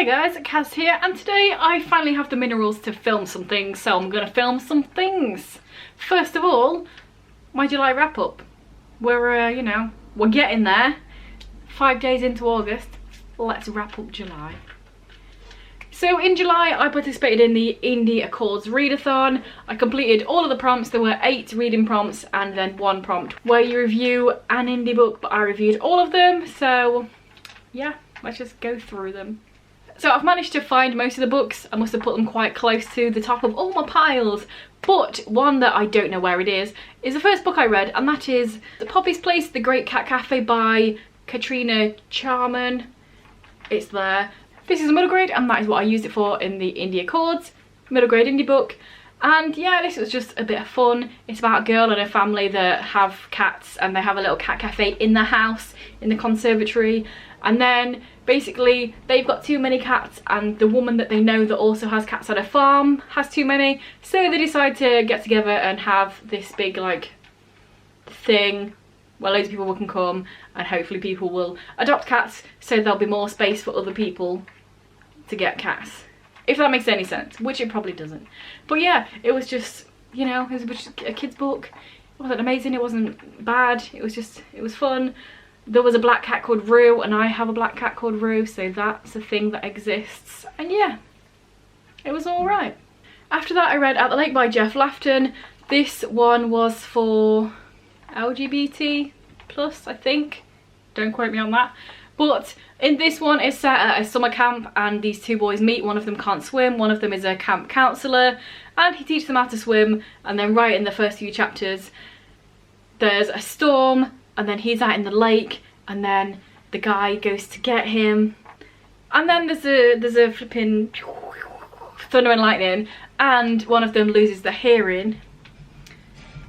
Hey guys, Kaz here, and today I finally have the minerals to film some things, so I'm going to film some things. First of all, my July wrap up. We're, you know, we're getting there. 5 days into August, let's wrap up July. So in July, I participated in the Indie Accords readathon. I completed all of the prompts. There were 8 reading prompts and then 1 prompt where you review an indie book, but I reviewed all of them, so yeah, let's just go through them. So I've managed to find most of the books. I must have put them quite close to the top of all my piles. But one that I don't know where it is the first book I read, and that is The Poppy's Place, The Great Cat Cafe by Katrina Charman. It's there. This is a middle grade, and that is what I used it for in the Indie Accords. Middle grade indie book. And yeah, this was just a bit of fun. It's about a girl and her family that have cats, and they have a little cat cafe in their house, in the conservatory. And then basically they've got too many cats, and the woman that they know that also has cats at her farm has too many, so they decide to get together and have this big like thing where loads of people can come, and hopefully people will adopt cats so there'll be more space for other people to get cats, if that makes any sense, which it probably doesn't. But yeah, it was just, you know, it was just a kid's book. It wasn't amazing, it wasn't bad, it was fun. There was a black cat called Rue, and I have a black cat called Rue, so that's a thing that exists. And yeah, it was all right. After that, I read At the Lake by Jeff Lafton. This one was for LGBT plus, I think. Don't quote me on that. But in this one, it's set at a summer camp, and these 2 boys meet. One of them can't swim, one of them is a camp counsellor, and he teaches them how to swim. And then right in the first few chapters, there's a storm, and then he's out in the lake, and then the guy goes to get him, and then there's a flipping thunder and lightning, and one of them loses the hearing.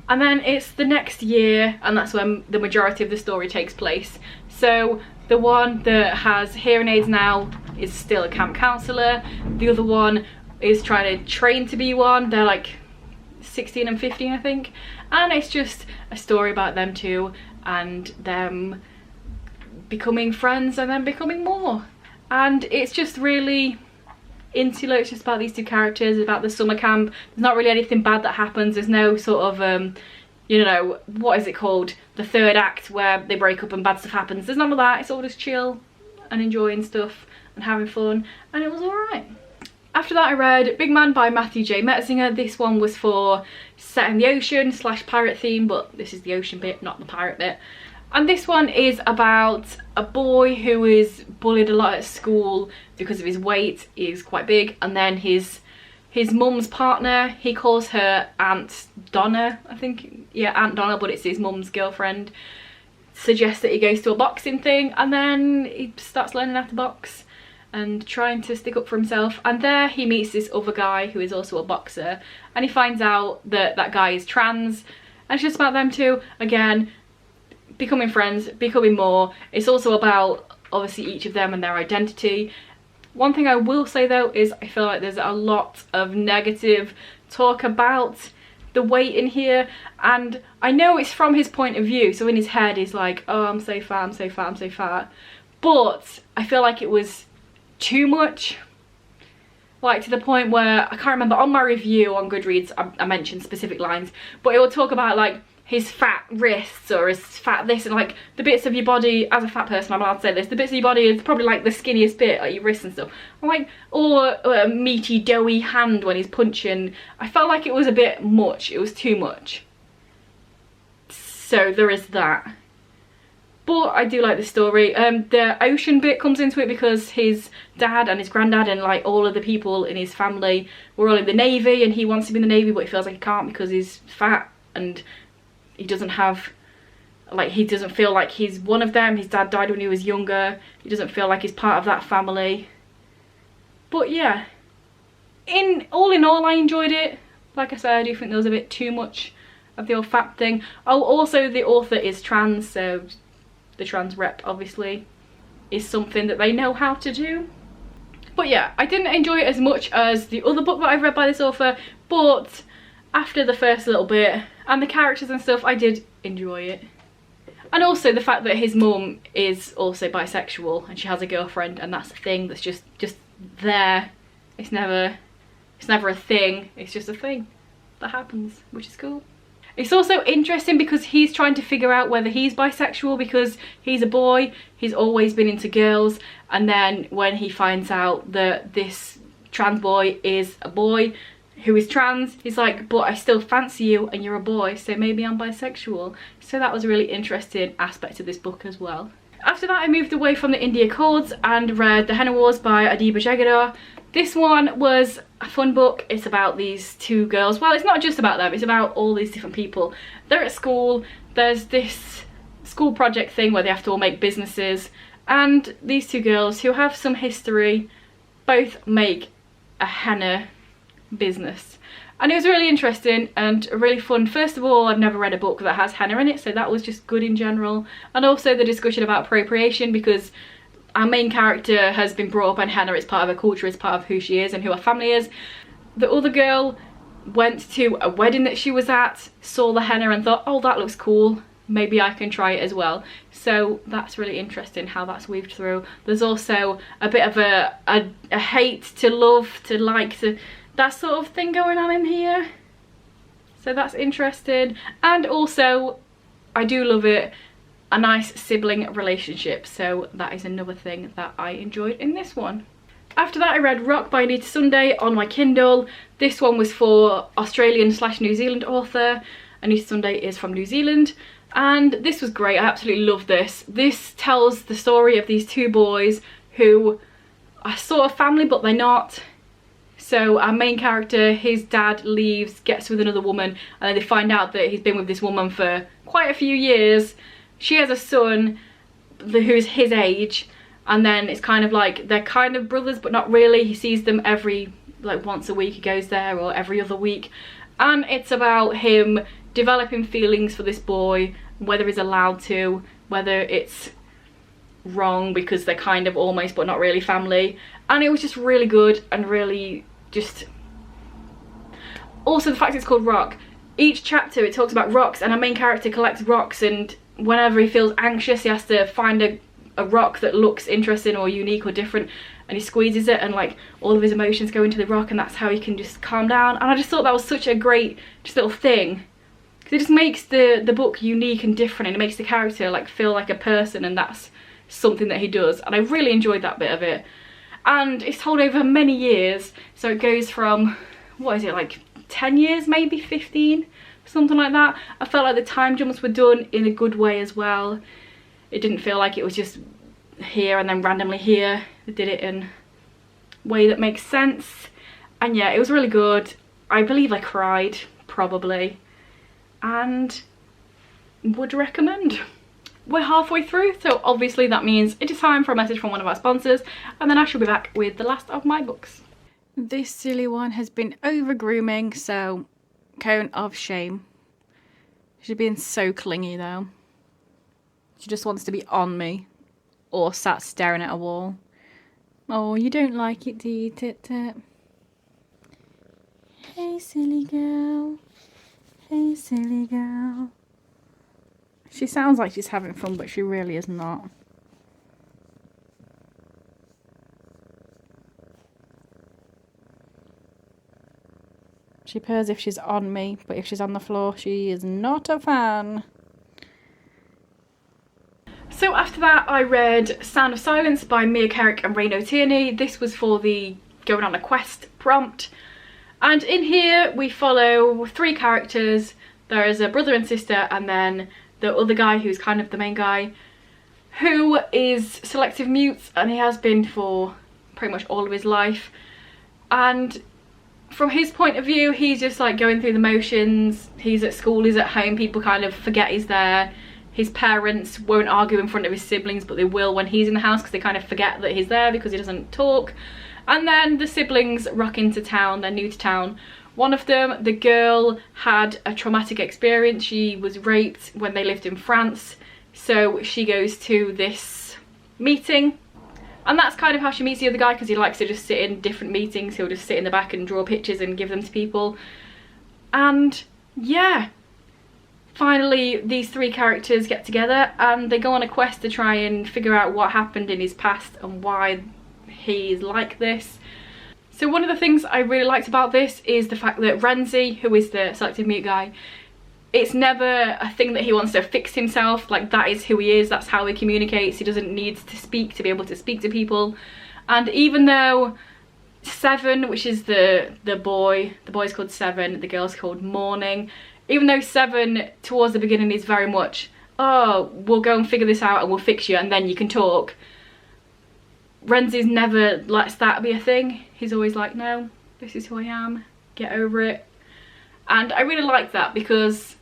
And then it's the next year, and that's when the majority of the story takes place. So the one that has hearing aids now is still a camp counsellor. The other one is trying to train to be one. They're like 16 and 15, I think. And it's just a story about them two, and them becoming friends and then becoming more. And it's just really insular. It's just about these 2 characters, about the summer camp. There's not really anything bad that happens. There's no sort of you know, what is it called, the 3rd act where they break up and bad stuff happens. There's none of that. It's all just chill and enjoying stuff and having fun, and it was all right. After that, I read Big Man by Matthew J. Metzinger. This one was for set in the ocean / pirate theme, but this is the ocean bit, not the pirate bit. And this one is about a boy who is bullied a lot at school because of his weight. He's quite big, and then his mum's partner, he calls her Aunt Donna, I think. Yeah, Aunt Donna, but it's his mum's girlfriend. Suggests that he goes to a boxing thing, and then he starts learning how to box and trying to stick up for himself. And there he meets this other guy who is also a boxer, and he finds out that that guy is trans, and it's just about them two again becoming friends, becoming more. It's also about obviously each of them and their identity. One thing I will say though is I feel like there's a lot of negative talk about the weight in here, and I know it's from his point of view, so in his head he's like, oh, I'm so fat, I'm so fat, I'm so fat. But I feel like it was too much, like to the point where I can't remember, on my review on Goodreads I mentioned specific lines, but it will talk about like his fat wrists or his fat this, and like the bits of your body, as a fat person I'm allowed to say this, the bits of your body is probably like the skinniest bit, like your wrists and stuff. I'm like, or a meaty doughy hand when he's punching. I felt like it was a bit much, it was too much. So there is that. But I do like the story. The ocean bit comes into it because his dad and his granddad and like all of the people in his family were all in the Navy, and he wants to be in the Navy but he feels like he can't because he's fat, and he doesn't have, like, he doesn't feel like he's one of them. His dad died when he was younger. He doesn't feel like he's part of that family. But yeah, all in all, I enjoyed it. Like I said, I do think there was a bit too much of the old fat thing. Oh, also the author is trans, so the trans rep obviously is something that they know how to do. But yeah, I didn't enjoy it as much as the other book that I've read by this author, but after the first little bit and the characters and stuff, I did enjoy it. And also the fact that his mum is also bisexual and she has a girlfriend, and that's a thing that's just there. It's never a thing, it's just a thing that happens, which is cool. It's also interesting because he's trying to figure out whether he's bisexual, because he's a boy, he's always been into girls, and then when he finds out that this trans boy is a boy who is trans, he's like, but I still fancy you and you're a boy, so maybe I'm bisexual. So that was a really interesting aspect of this book as well. After that I moved away from the India Accords and read The Henna Wars by Adiba Jagidar. This one was a fun book. It's about these two girls. Well, it's not just about them, it's about all these different people. They're at school, there's this school project thing where they have to all make businesses, and these two girls who have some history both make a henna business. And it was really interesting and really fun. First of all, I've never read a book that has henna in it, so that was just good in general. And also the discussion about appropriation, because our main character has been brought up on henna, it's part of her culture, it's part of who she is and who her family is. The other girl went to a wedding that she was at, saw the henna and thought, oh, that looks cool, maybe I can try it as well. So that's really interesting how that's weaved through. There's also a bit of a hate to love to like to, that sort of thing going on in here. So that's interesting. And also, I do love it, a nice sibling relationship, so that is another thing that I enjoyed in this one. After that I read Rock by Anita Sunday on my Kindle. This one was for Australian/New Zealand author. Anita Sunday is from New Zealand, and this was great. I absolutely love this. This tells the story of these two boys who are sort of family but they're not. So our main character, his dad leaves, gets with another woman, and then they find out that he's been with this woman for quite a few years. She has a son who's his age, and then it's kind of like they're kind of brothers but not really. He sees them every, like once a week he goes there, or every other week, and it's about him developing feelings for this boy, whether he's allowed to, whether it's wrong because they're kind of almost but not really family. And it was just really good and really just, also the fact it's called Rock. Each chapter it talks about rocks, and our main character collects rocks, and whenever he feels anxious he has to find a rock that looks interesting or unique or different, and he squeezes it and like all of his emotions go into the rock, and that's how he can just calm down. And I just thought that was such a great just little thing, because it just makes the book unique and different, and it makes the character like feel like a person, and that's something that he does, and I really enjoyed that bit of it. And it's told over many years, so it goes from, what is it, like 10 years, maybe 15, something like that. I felt like the time jumps were done in a good way as well. It didn't feel like it was just here and then randomly here. They did it in a way that makes sense. And yeah, it was really good. I believe I cried, probably, and would recommend. We're halfway through, so obviously that means it is time for a message from one of our sponsors, and then I shall be back with the last of my books. This silly one has been over grooming, so cone of shame. She's being so clingy though. She just wants to be on me, or sat staring at a wall. Oh, you don't like it, do you, Tit Tit? Hey silly girl, hey silly girl. She sounds like she's having fun, but she really is not. She purrs if she's on me, but if she's on the floor, she is not a fan. So after that, I read Sound of Silence by Mia Kerrick and Raino Tierney. This was for the going on a quest prompt. And in here, we follow three characters. There is a brother and sister, and then the other guy who's kind of the main guy, who is selective mute, and he has been for pretty much all of his life. And from his point of view, he's just like going through the motions. He's at school, he's at home, people kind of forget he's there. His parents won't argue in front of his siblings, but they will when he's in the house, because they kind of forget that he's there because he doesn't talk. And then the siblings rock into town, they're new to town. One of them, the girl, had a traumatic experience. She was raped when they lived in France, so she goes to this meeting, and that's kind of how she meets the other guy, because he likes to just sit in different meetings. He'll just sit in the back and draw pictures and give them to people. And yeah, finally these three characters get together and they go on a quest to try and figure out what happened in his past and why he's like this. So one of the things I really liked about this is the fact that Renzi, who is the selective mute guy, it's never a thing that he wants to fix himself. Like, that is who he is, that's how he communicates. He doesn't need to speak to be able to speak to people. And even though Seven, which is the boy's called Seven, the girl's called Morning, even though Seven towards the beginning is very much, oh, we'll go and figure this out and we'll fix you and then you can talk, Renzi's never lets that be a thing. He's always like, no, this is who I am, get over it. And I really like that because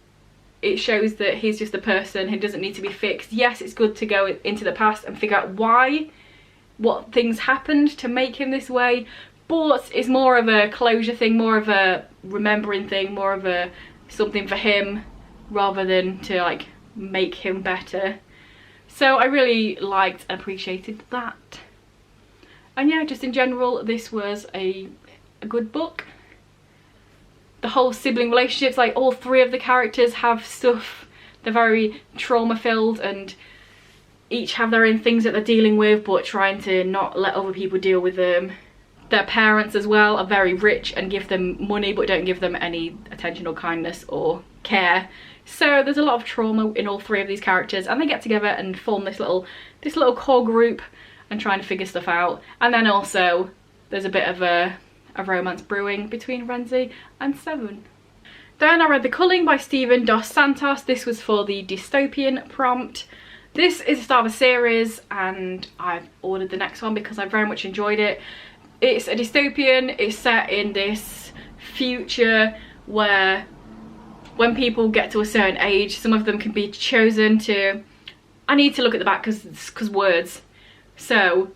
it shows that he's just a person who doesn't need to be fixed. Yes, it's good to go into the past and figure out what things happened to make him this way, but it's more of a closure thing, more of a remembering thing, more of a something for him rather than to like make him better. So I really liked and appreciated that. And yeah, just in general, this was a good book. The whole sibling relationships, like all three of the characters have stuff, they're very trauma filled and each have their own things that they're dealing with, but trying to not let other people deal with them. Their parents as well are very rich and give them money but don't give them any attention or kindness or care. So there's a lot of trauma in all three of these characters, and they get together and form this little core group and trying to figure stuff out. And then also there's a bit of a romance brewing between Renzi and Seven. Then I read The Culling by Stephen Dos Santos. This was for the dystopian prompt. This is the start of a series and I've ordered the next one because I very much enjoyed it. It's a dystopian, it's set in this future where when people get to a certain age, some of them can be chosen to, I need to look at the back because words. So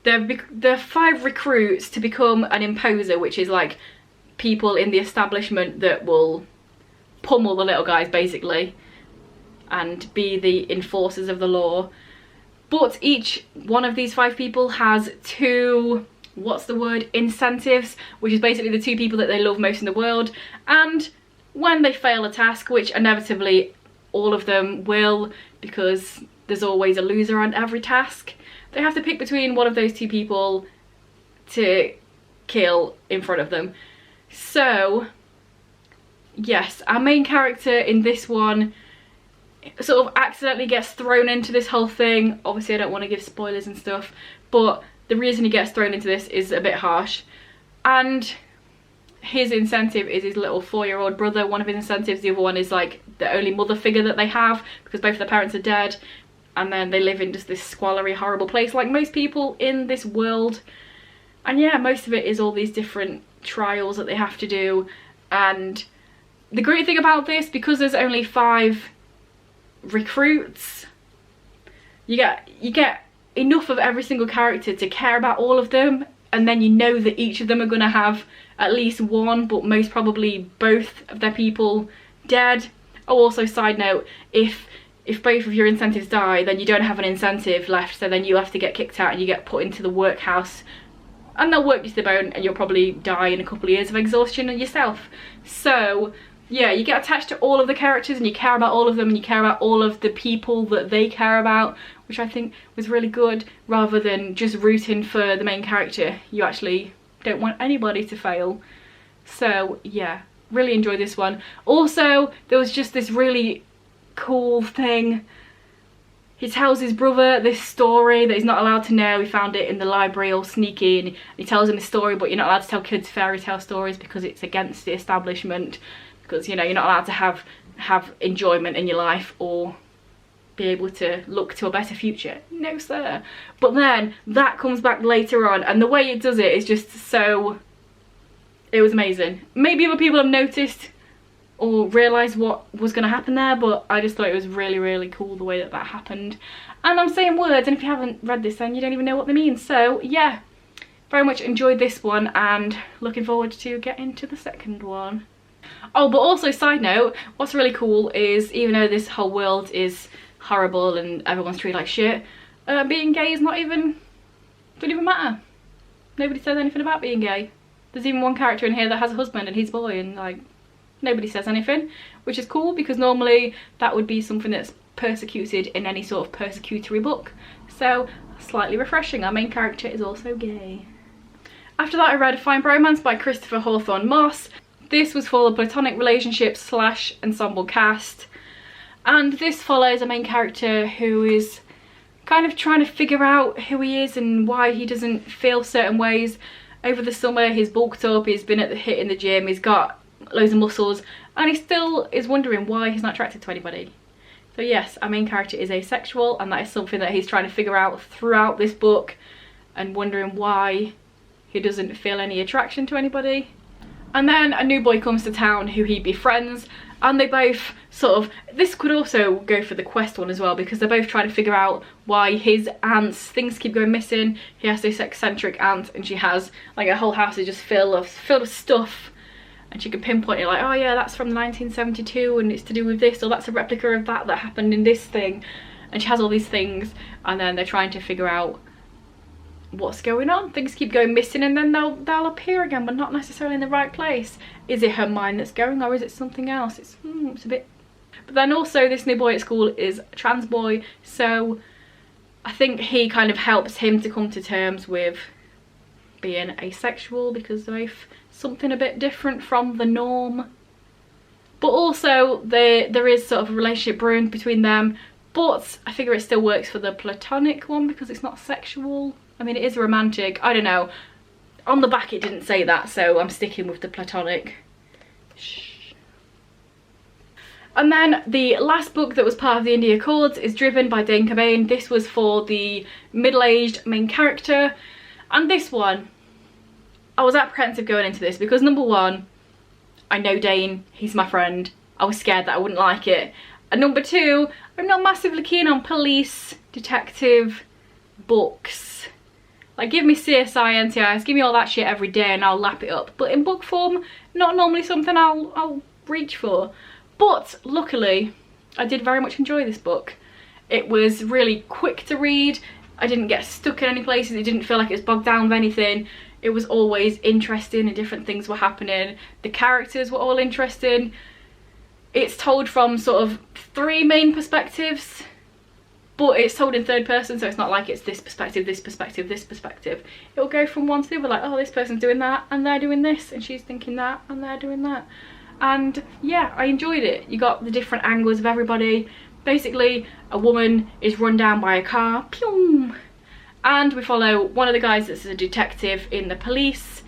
there are 5 recruits to become an imposer, which is like people in the establishment that will pummel the little guys basically and be the enforcers of the law. But each one of these 5 people has 2, what's the word, incentives, which is basically the 2 people that they love most in the world. And when they fail a task, which inevitably all of them will because there's always a loser on every task, they have to pick between one of those 2 people to kill in front of them. So yes, our main character in this one sort of accidentally gets thrown into this whole thing. Obviously I don't want to give spoilers and stuff, but the reason he gets thrown into this is a bit harsh. And his incentive is his little 4-year-old brother. One of his incentives, the other one is like the only mother figure that they have because both their parents are dead, and then they live in just this squallery, horrible place like most people in this world. And yeah, most of it is all these different trials that they have to do. And the great thing about this, because there's only 5 recruits, you get enough of every single character to care about all of them, and then you know that each of them are going to have at least one, but most probably both of their people dead. Oh, also side note, if both of your incentives die, then you don't have an incentive left, so then you have to get kicked out and you get put into the workhouse and they'll work you to the bone and you'll probably die in a couple of years of exhaustion yourself. So yeah, you get attached to all of the characters and you care about all of them and you care about all of the people that they care about, which I think was really good, rather than just rooting for the main character. You actually don't want anybody to fail. So yeah, really enjoyed this one. Also, there was just this really cool thing. He tells his brother this story that he's not allowed to know. He found it in the library all sneaky, and he tells him this story, but you're not allowed to tell kids fairy tale stories because it's against the establishment, because you know you're not allowed to have enjoyment in your life or be able to look to a better future. No sir. But then that comes back later on, and the way it does it is just so, it was amazing. Maybe other people have noticed or realised what was going to happen there, but I just thought it was really, really cool the way that happened. And I'm saying words, and if you haven't read this then you don't even know what they mean. So yeah, very much enjoyed this one and looking forward to getting to the second one. Oh, but also side note, what's really cool is, even though this whole world is horrible and everyone's treated like shit, being gay is doesn't even matter. Nobody says anything about being gay. There's even one character in here that has a husband and he's a boy, and like nobody says anything, which is cool because normally that would be something that's persecuted in any sort of persecutory book. So slightly refreshing. Our main character is also gay. After that I read Fine Bromance by Christopher Hawthorne Moss. This was for the platonic relationship slash ensemble cast, and this follows a main character who is kind of trying to figure out who he is and why he doesn't feel certain ways. Over the summer he's bulked up, he's been at the hit in the gym, he's got loads of muscles, and he still is wondering why he's not attracted to anybody. So yes, our main character is asexual, and that is something that he's trying to figure out throughout this book, and wondering why he doesn't feel any attraction to anybody. And then a new boy comes to town who he befriends, and they both sort of, this could also go for the quest one as well, because they're both trying to figure out why his aunt's things keep going missing. He has this eccentric aunt, and she has like a whole house is just filled of stuff, and she can pinpoint it like, oh yeah, that's from 1972 and it's to do with this, or that's a replica of that happened in this thing. And she has all these things, and then they're trying to figure out what's going on. Things keep going missing, and then they'll appear again, but not necessarily in the right place. Is it her mind that's going, or is it something else? It's a bit. But then also this new boy at school is a trans boy, so I think he kind of helps him to come to terms with being asexual, because they're both something a bit different from the norm. But also there is sort of a relationship brewing between them, but I figure it still works for the platonic one because it's not sexual. I mean, it is romantic. I don't know. On the back it didn't say that, so I'm sticking with the platonic. Shh. And then the last book that was part of the Indie Accords is Driven by Dane Cobain. This was for the middle-aged main character. And this one, I was apprehensive going into this because number one, I know Dane, he's my friend. I was scared that I wouldn't like it. And number two, I'm not massively keen on police, detective books. Like, give me CSI, NCIS, give me all that shit every day and I'll lap it up. But in book form, not normally something I'll reach for. But luckily, I did very much enjoy this book. It was really quick to read. I didn't get stuck in any places. It didn't feel like it was bogged down with anything. It was always interesting and different things were happening. The characters were all interesting. It's told from sort of three main perspectives, but it's told in third person, so it's not like it's this perspective, this perspective, this perspective. It'll go from one to the other, like, oh, this person's doing that and they're doing this, and she's thinking that and they're doing that. And yeah, I enjoyed it. You got the different angles of everybody. Basically, a woman is run down by a car, pew, and we follow one of the guys that's a detective in the police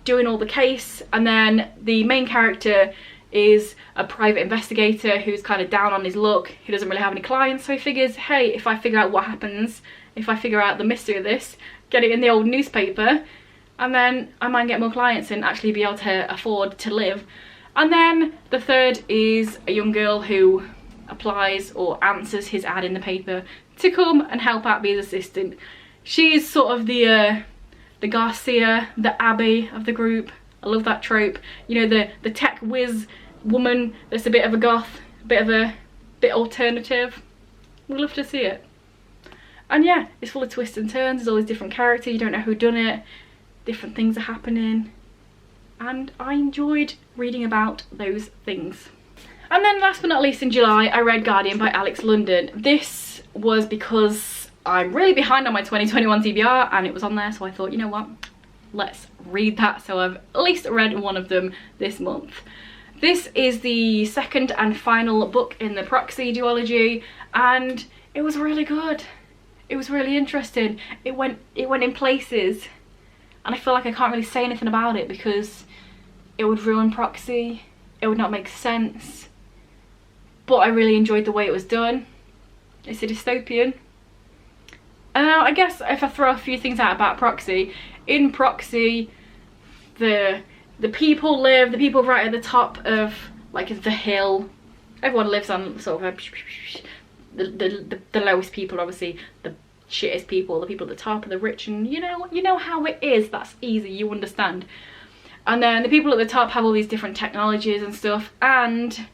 doing all the case, and then the main character is a private investigator who's kind of down on his luck. He doesn't really have any clients, so he figures, hey, if I figure out what happens, if I figure out the mystery of this, get it in the old newspaper, and then I might get more clients and actually be able to afford to live. And then the third is a young girl who applies or answers his ad in the paper to come and help out, be his assistant. She's sort of the Garcia, the Abby of the group. I love that trope. You know, the tech whiz woman that's a bit of a goth, bit alternative. We'd love to see it. And yeah, it's full of twists and turns. There's always different characters. You don't know who done it. Different things are happening. And I enjoyed reading about those things. And then last but not least, in July, I read Guardian by Alex London. This was because I'm really behind on my 2021 TBR and it was on there, so I thought, you know what, let's read that. So I've at least read one of them this month. This is the second and final book in the Proxy duology, and it was really good. It was really interesting. It went in places, and I feel like I can't really say anything about it because it would ruin Proxy. It would not make sense. But I really enjoyed the way it was done. It's a dystopian. And now I guess if I throw a few things out about Proxy, in Proxy, the people live, the people right at the top of like the hill. Everyone lives on sort of the lowest people, obviously the shittest people, the people at the top are the rich, and you know how it is. That's easy, you understand. And then the people at the top have all these different technologies and stuff, and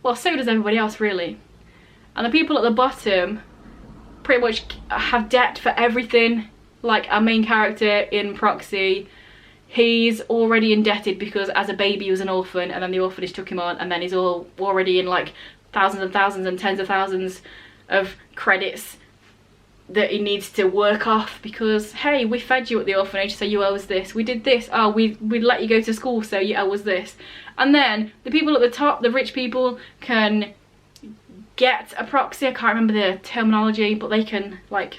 well, so does everybody else really. And the people at the bottom pretty much have debt for everything. Like our main character in Proxy, he's already indebted because as a baby he was an orphan, and then the orphanage took him on, and then he's already in like thousands and thousands and tens of thousands of credits that he needs to work off because, hey, we fed you at the orphanage, so you owe us this. We did this. Oh, we let you go to school, so you owe us this. And then the people at the top, the rich people, can get a proxy. I can't remember the terminology, but they can, like,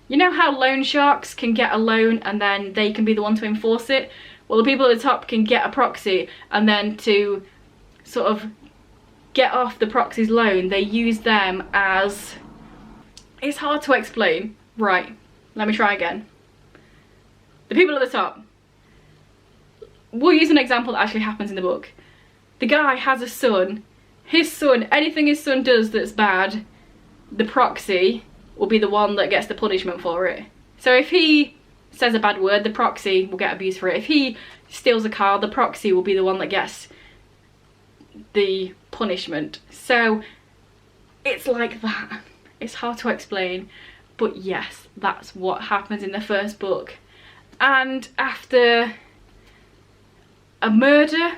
you know how loan sharks can get a loan and then they can be the one to enforce it? Well, the people at the top can get a proxy, and then to sort of get off the proxy's loan, they use them as... It's hard to explain. Right, let me try again. The people at the top. We'll use an example that actually happens in the book. The guy has a son. His son, anything his son does that's bad, the proxy will be the one that gets the punishment for it. So if he says a bad word, the proxy will get abused for it. If he steals a car, the proxy will be the one that gets the punishment. So it's like that. It's hard to explain, but yes, that's what happens in the first book. And after a murder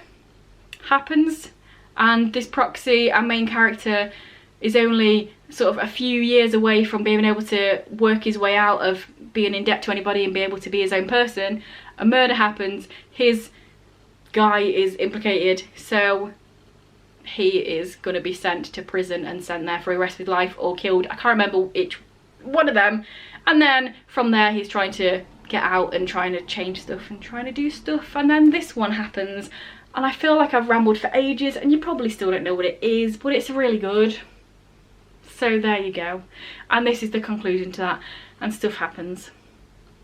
happens, and this proxy, our main character, is only sort of a few years away from being able to work his way out of being in debt to anybody and be able to be his own person, a murder happens, his guy is implicated, so he is going to be sent to prison and sent there for the rest of his life, or killed. I can't remember which one of them. And then from there he's trying to get out and trying to change stuff and trying to do stuff, and then this one happens. And I feel like I've rambled for ages and you probably still don't know what it is, but it's really good. So there you go. And this is the conclusion to that. And stuff happens.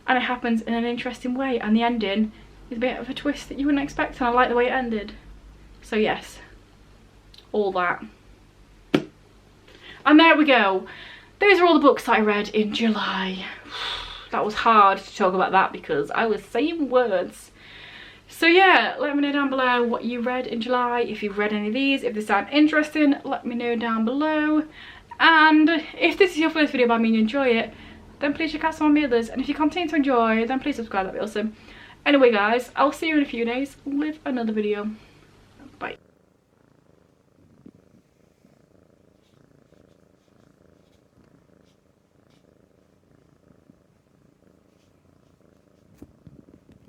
And it happens in an interesting way, and the ending is a bit of a twist that you wouldn't expect, and I like the way it ended. So yes, all that. And there we go. Those are all the books that I read in July. That was hard to talk about that because I was saying words. So yeah, let me know down below what you read in July. If you've read any of these, if they sound interesting, let me know down below. And if this is your first video by me and you enjoy it, then please check out some of my others. And if you continue to enjoy, then please subscribe, that'd be awesome. Anyway guys, I'll see you in a few days with another video.